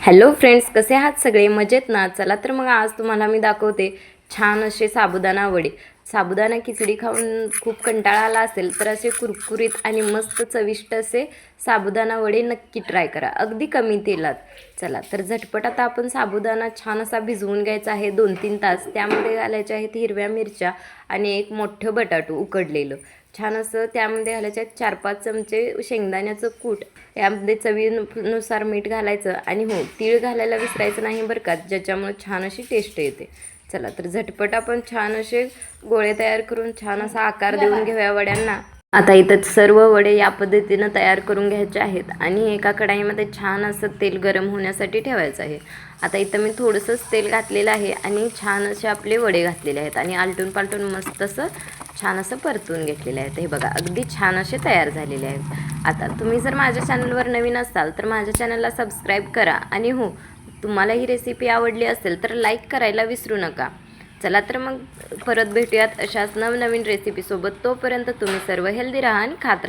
Hello friends, कसे आहात सगळे? मजेत ना? चला तर मग आज तुम्हाला मी दाखवते छान असे साबुदाणा वडे. साबुदाणा खिचडी खाऊन खूप कंटाळा आला असेल तर असे कुरकुरीत आणि मस्त चविष्ट असे साबुदाणा वडे नक्की ट्राय करा, अगदी कमी तेलात. चला तर झटपट आता आपण साबुदाणा छान असा भिजवून घ्यायचा आहे 2-3 तास. त्यामध्ये घालायच्या आहेत हिरव्या मिरच्या आणि एक मोठं बटाटू उकडलेलं. छान असं त्यामध्ये घालायचे आहेत 4-5 चमचे शेंगदाण्याचं कूट. यामध्ये चवीनुसार मीठ घालायचं आणि हो, तीळ घालायला विसरायचं नाही बरं का, ज्याच्यामुळे छान अशी टेस्ट येते. चला तर झटपट आपण छान असे गोळे तयार करून छान असा आकार देऊन घेऊया वड्यांना. आता इथं सर्व वडे या पद्धतीनं तयार करून घ्यायचे आहेत आणि एका कढाईमध्ये छान असं तेल गरम होण्यासाठी ठेवायचं आहे. आता इथं मी थोडंसंच तेल घातलेलं आहे आणि छान असे आपले वडे घातलेले आहेत आणि आलटून पालटून मस्त असं छान असं परतून घेतलेलं आहे. हे बघा, अगदी छान असे तयार झालेले आहेत. आता तुम्ही जर माझ्या चॅनलवर नवीन असाल तर माझ्या चॅनलला सबस्क्राईब करा आणि हो, तुम्हाला ही रेसिपी आवडली असेल तर लाईक करायला विसरू नका. चला तर मग परत भेटूयात अशाच नवनवीन रेसिपीसोबत. तोपर्यंत तुम्ही सर्व हेल्दी राहा आणि खात राहा.